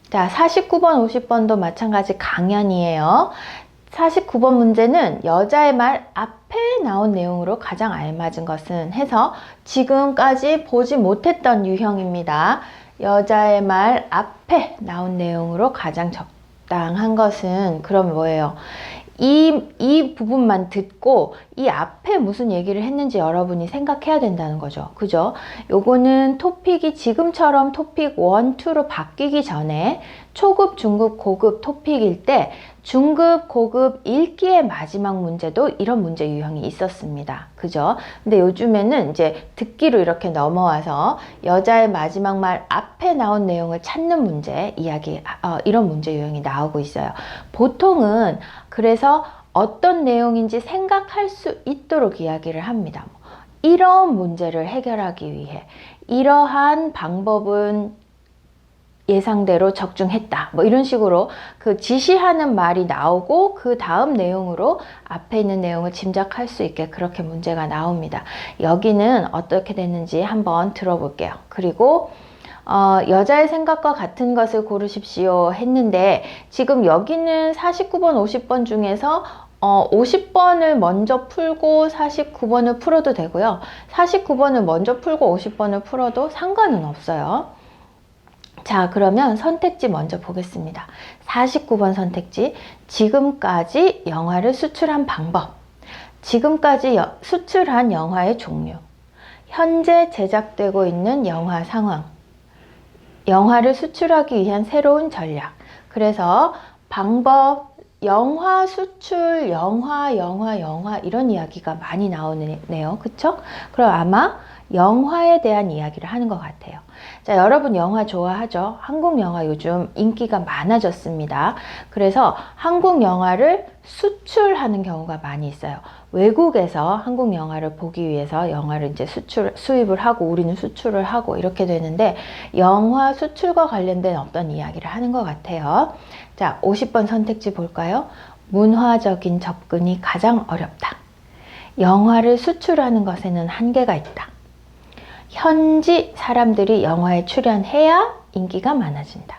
자, 49번, 50번도 마찬가지 강연이에요. 49번 문제는 여자의 말 앞에 나온 내용으로 가장 알맞은 것은 해서 지금까지 보지 못했던 유형입니다. 여자의 말 앞에 나온 내용으로 가장 적당한 것은 그럼 뭐예요? 이 부분만 듣고 이 앞에 무슨 얘기를 했는지 여러분이 생각해야 된다는 거죠. 그죠? 요거는 토픽이 지금처럼 토픽 1, 2로 바뀌기 전에 초급, 중급, 고급 토픽일 때 중급, 고급 읽기의 마지막 문제도 이런 문제 유형이 있었습니다. 그죠? 근데 요즘에는 이제 듣기로 이렇게 넘어와서 여자의 마지막 말 앞에 나온 내용을 찾는 문제, 이런 문제 유형이 나오고 있어요. 보통은 그래서 어떤 내용인지 생각할 수 있도록 이야기를 합니다. 이런 문제를 해결하기 위해 이러한 방법은 예상대로 적중했다. 뭐 이런 식으로 그 지시하는 말이 나오고 그 다음 내용으로 앞에 있는 내용을 짐작할 수 있게 그렇게 문제가 나옵니다. 여기는 어떻게 됐는지 한번 들어볼게요. 그리고 여자의 생각과 같은 것을 고르십시오 했는데 지금 여기는 49번, 50번 중에서 50번을 먼저 풀고 49번을 풀어도 되고요. 49번을 먼저 풀고 50번을 풀어도 상관은 없어요. 자, 그러면 선택지 먼저 보겠습니다. 49번 선택지, 지금까지 영화를 수출한 방법, 지금까지 수출한 영화의 종류, 현재 제작되고 있는 영화 상황, 영화를 수출하기 위한 새로운 전략. 그래서 방법, 영화 수출, 영화 이런 이야기가 많이 나오네요. 그쵸? 그럼 아마 영화에 대한 이야기를 하는 것 같아요. 자, 여러분 영화 좋아하죠? 한국 영화 요즘 인기가 많아졌습니다. 그래서 한국 영화를 수출하는 경우가 많이 있어요. 외국에서 한국 영화를 보기 위해서 영화를 이제 수입을 하고 우리는 수출을 하고 이렇게 되는데 영화 수출과 관련된 어떤 이야기를 하는 것 같아요. 자, 50번 선택지 볼까요? 문화적인 접근이 가장 어렵다. 영화를 수출하는 것에는 한계가 있다. 현지 사람들이 영화에 출연해야 인기가 많아진다.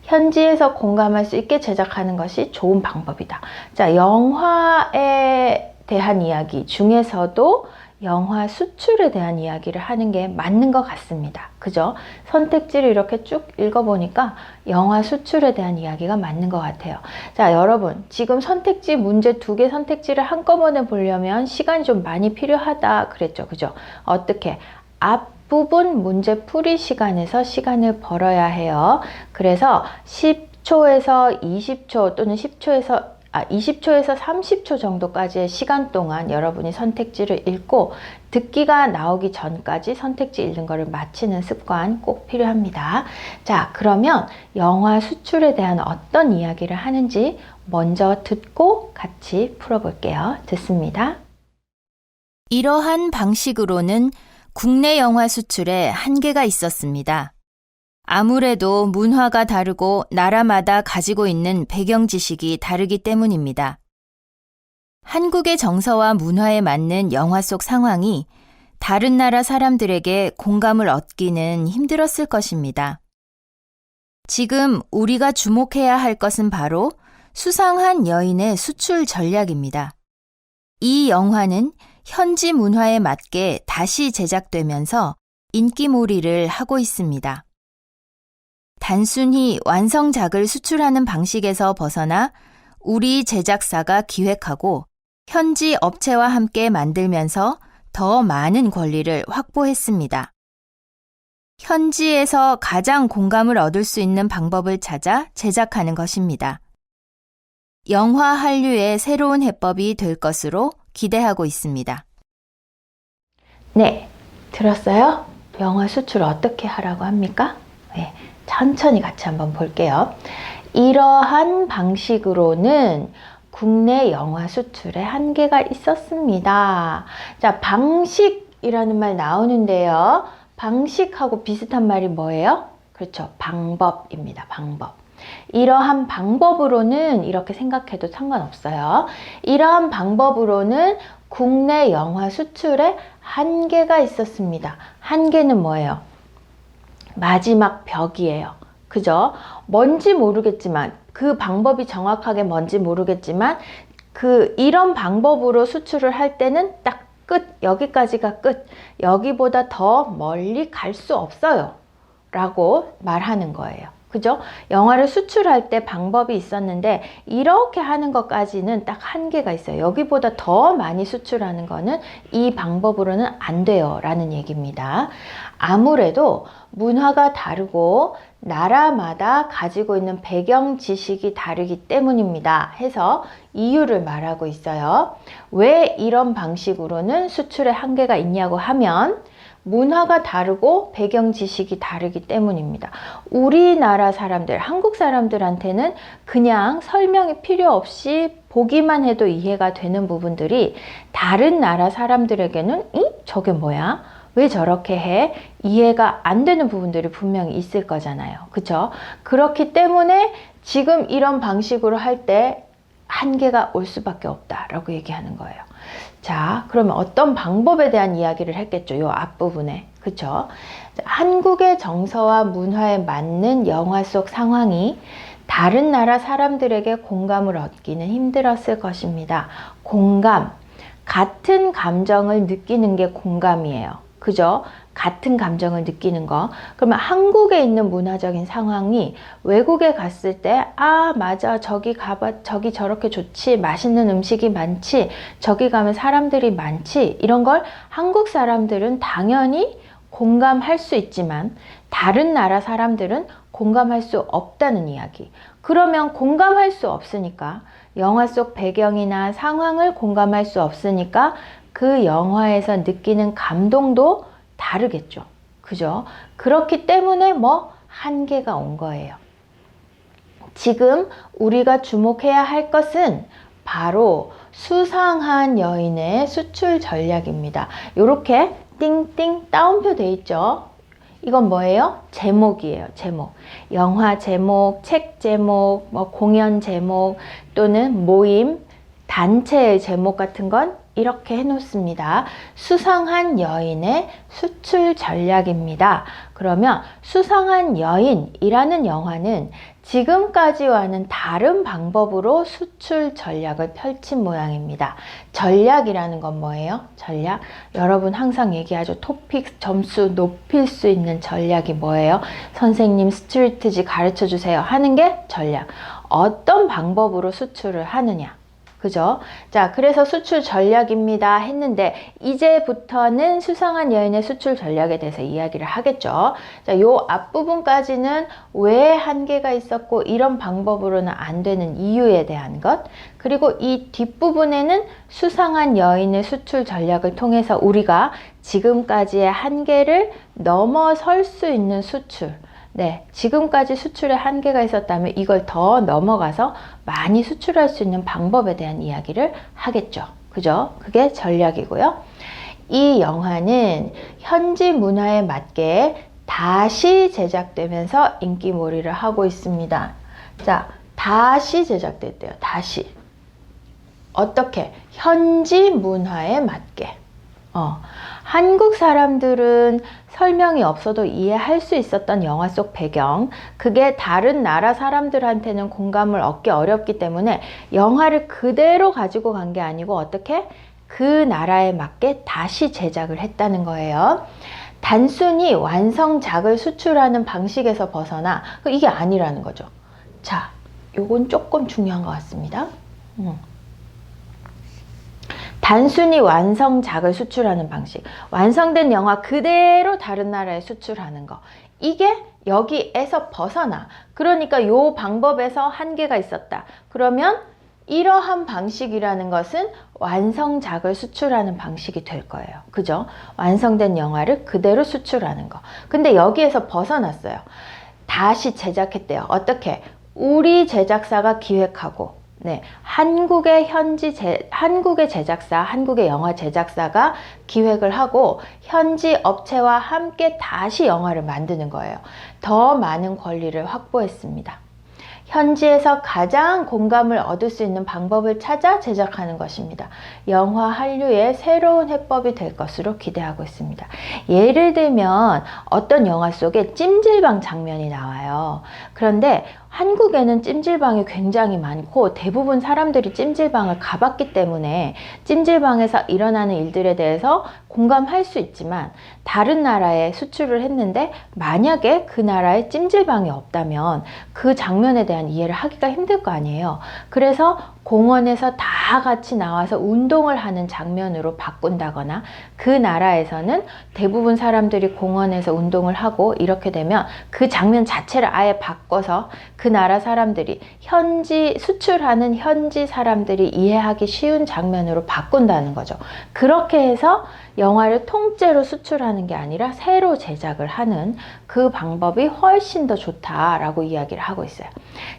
현지에서 공감할 수 있게 제작하는 것이 좋은 방법이다. 자, 영화에 대한 이야기 중에서도 영화 수출에 대한 이야기를 하는 게 맞는 것 같습니다. 그죠? 선택지를 이렇게 쭉 읽어보니까 영화 수출에 대한 이야기가 맞는 것 같아요. 자, 여러분 지금 선택지 문제 2개 선택지를 한꺼번에 보려면 시간이 좀 많이 필요하다 그랬죠. 그죠? 어떻게? 앞부분 문제 풀이 시간에서 시간을 벌어야 해요. 그래서 10초에서 20초 또는 20초에서 30초 정도까지의 시간 동안 여러분이 선택지를 읽고 듣기가 나오기 전까지 선택지 읽는 거를 마치는 습관 꼭 필요합니다. 자, 그러면 영화 수출에 대한 어떤 이야기를 하는지 먼저 듣고 같이 풀어볼게요. 듣습니다. 이러한 방식으로는 국내 영화 수출에 한계가 있었습니다. 아무래도 문화가 다르고 나라마다 가지고 있는 배경 지식이 다르기 때문입니다. 한국의 정서와 문화에 맞는 영화 속 상황이 다른 나라 사람들에게 공감을 얻기는 힘들었을 것입니다. 지금 우리가 주목해야 할 것은 바로 수상한 여인의 수출 전략입니다. 이 영화는 현지 문화에 맞게 다시 제작되면서 인기몰이를 하고 있습니다. 단순히 완성작을 수출하는 방식에서 벗어나 우리 제작사가 기획하고 현지 업체와 함께 만들면서 더 많은 권리를 확보했습니다. 현지에서 가장 공감을 얻을 수 있는 방법을 찾아 제작하는 것입니다. 영화 한류의 새로운 해법이 될 것으로 기대하고 있습니다. 네, 들었어요? 영화 수출 어떻게 하라고 합니까? 네, 천천히 같이 한번 볼게요. 이러한 방식으로는 국내 영화 수출에 한계가 있었습니다. 자, 방식이라는 말 나오는데요. 방식하고 비슷한 말이 뭐예요? 그렇죠. 방법입니다. 방법. 이러한 방법으로는 이렇게 생각해도 상관없어요. 이러한 방법으로는 국내 영화 수출에 한계가 있었습니다. 한계는 뭐예요? 마지막 벽이에요. 그죠? 뭔지 모르겠지만, 그 방법이 정확하게 뭔지 모르겠지만, 이런 방법으로 수출을 할 때는 딱 끝, 여기까지가 끝, 여기보다 더 멀리 갈 수 없어요 라고 말하는 거예요. 그죠? 영화를 수출할 때 방법이 있었는데 이렇게 하는 것까지는 딱 한계가 있어요. 여기보다 더 많이 수출하는 거는 이 방법으로는 안 돼요 라는 얘기입니다. 아무래도 문화가 다르고 나라마다 가지고 있는 배경 지식이 다르기 때문입니다 해서 이유를 말하고 있어요. 왜 이런 방식으로는 수출에 한계가 있냐고 하면 문화가 다르고 배경 지식이 다르기 때문입니다. 우리나라 사람들, 한국 사람들한테는 그냥 설명이 필요 없이 보기만 해도 이해가 되는 부분들이 다른 나라 사람들에게는 저게 뭐야? 왜 저렇게 해? 이해가 안 되는 부분들이 분명히 있을 거잖아요. 그쵸? 그렇기 때문에 지금 이런 방식으로 할 때 한계가 올 수밖에 없다라고 얘기하는 거예요. 자, 그러면 어떤 방법에 대한 이야기를 했겠죠? 요 앞부분에. 그쵸? 자, 한국의 정서와 문화에 맞는 영화 속 상황이 다른 나라 사람들에게 공감을 얻기는 힘들었을 것입니다. 공감. 같은 감정을 느끼는 게 공감이에요. 그죠? 같은 감정을 느끼는 거. 그러면 한국에 있는 문화적인 상황이 외국에 갔을 때, 아, 맞아. 저기 가봐. 저기 저렇게 좋지. 맛있는 음식이 많지. 저기 가면 사람들이 많지. 이런 걸 한국 사람들은 당연히 공감할 수 있지만 다른 나라 사람들은 공감할 수 없다는 이야기. 그러면 공감할 수 없으니까 영화 속 배경이나 상황을 공감할 수 없으니까 그 영화에서 느끼는 감동도 다르겠죠. 그죠? 그렇기 때문에 한계가 온 거예요. 지금 우리가 주목해야 할 것은 바로 수상한 여인의 수출 전략입니다. 이렇게 띵띵 따옴표 돼 있죠. 이건 뭐예요? 제목이에요. 제목. 영화 제목, 책 제목, 공연 제목 또는 모임, 단체의 제목 같은 건 이렇게 해놓습니다. 수상한 여인의 수출 전략입니다. 그러면 수상한 여인이라는 영화는 지금까지와는 다른 방법으로 수출 전략을 펼친 모양입니다. 전략이라는 건 뭐예요? 전략? 여러분 항상 얘기하죠. 토픽 점수 높일 수 있는 전략이 뭐예요? 선생님 스트리트지 가르쳐 주세요 하는 게 전략. 어떤 방법으로 수출을 하느냐. 그죠? 자, 그래서 수출 전략입니다 했는데 이제부터는 수상한 여인의 수출 전략에 대해서 이야기를 하겠죠. 자, 요 앞부분까지는 왜 한계가 있었고 이런 방법으로는 안 되는 이유에 대한 것, 그리고 이 뒷부분에는 수상한 여인의 수출 전략을 통해서 우리가 지금까지의 한계를 넘어설 수 있는 수출, 네, 지금까지 수출에 한계가 있었다면 이걸 더 넘어가서 많이 수출할 수 있는 방법에 대한 이야기를 하겠죠. 그죠? 그게 전략이고요. 이 영화는 현지 문화에 맞게 다시 제작되면서 인기몰이를 하고 있습니다. 자, 다시 제작됐대요. 다시. 어떻게? 현지 문화에 맞게. 한국 사람들은 설명이 없어도 이해할 수 있었던 영화 속 배경, 그게 다른 나라 사람들한테는 공감을 얻기 어렵기 때문에 영화를 그대로 가지고 간 게 아니고 어떻게? 그 나라에 맞게 다시 제작을 했다는 거예요. 단순히 완성작을 수출하는 방식에서 벗어나 이게 아니라는 거죠. 자, 요건 조금 중요한 것 같습니다. 단순히 완성작을 수출하는 방식, 완성된 영화 그대로 다른 나라에 수출하는 거, 이게 여기에서 벗어나. 그러니까 이 방법에서 한계가 있었다. 그러면 이러한 방식이라는 것은 완성작을 수출하는 방식이 될 거예요. 그죠? 완성된 영화를 그대로 수출하는 거. 근데 여기에서 벗어났어요. 다시 제작했대요. 어떻게? 우리 제작사가 기획하고, 네, 한국의 제작사, 한국의 영화 제작사가 기획을 하고 현지 업체와 함께 다시 영화를 만드는 거예요. 더 많은 권리를 확보했습니다. 현지에서 가장 공감을 얻을 수 있는 방법을 찾아 제작하는 것입니다. 영화 한류의 새로운 해법이 될 것으로 기대하고 있습니다. 예를 들면 어떤 영화 속에 찜질방 장면이 나와요. 그런데 한국에는 찜질방이 굉장히 많고 대부분 사람들이 찜질방을 가봤기 때문에 찜질방에서 일어나는 일들에 대해서 공감할 수 있지만 다른 나라에 수출을 했는데 만약에 그 나라에 찜질방이 없다면 그 장면에 대한 이해를 하기가 힘들 거 아니에요. 그래서 공원에서 다 같이 나와서 운동을 하는 장면으로 바꾼다거나 그 나라에서는 대부분 사람들이 공원에서 운동을 하고 이렇게 되면 그 장면 자체를 아예 바꿔서 그 나라 사람들이 수출하는 현지 사람들이 이해하기 쉬운 장면으로 바꾼다는 거죠. 그렇게 해서 영화를 통째로 수출하는 게 아니라 새로 제작을 하는 그 방법이 훨씬 더 좋다라고 이야기를 하고 있어요.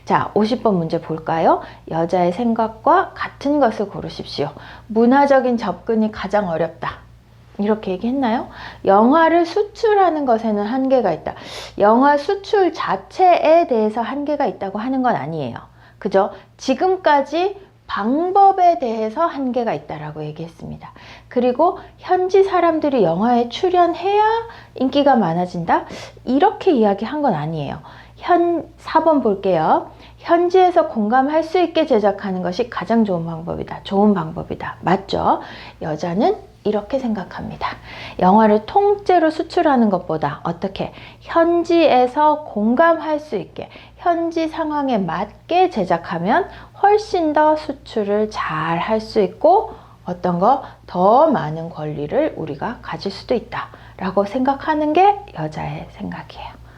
자, 50번 문제 볼까요? 여자의 생각과 같은 것을 고르십시오. 문화적인 접근이 가장 어렵다. 이렇게 얘기했나요? 영화를 수출하는 것에는 한계가 있다. 영화 수출 자체에 대해서 한계가 있다고 하는 건 아니에요. 그죠? 지금까지 방법에 대해서 한계가 있다라고 얘기했습니다. 그리고 현지 사람들이 영화에 출연해야 인기가 많아진다? 이렇게 이야기한 건 아니에요. 4번 볼게요. 현지에서 공감할 수 있게 제작하는 것이 가장 좋은 방법이다. 좋은 방법이다. 맞죠? 여자는 이렇게 생각합니다. 영화를 통째로 수출하는 것보다 어떻게 현지에서 공감할 수 있게 현지 상황에 맞게 제작하면 훨씬 더 수출을 잘 할 수 있고 어떤 거 더 많은 권리를 우리가 가질 수도 있다 라고 생각하는 게 여자의 생각이에요.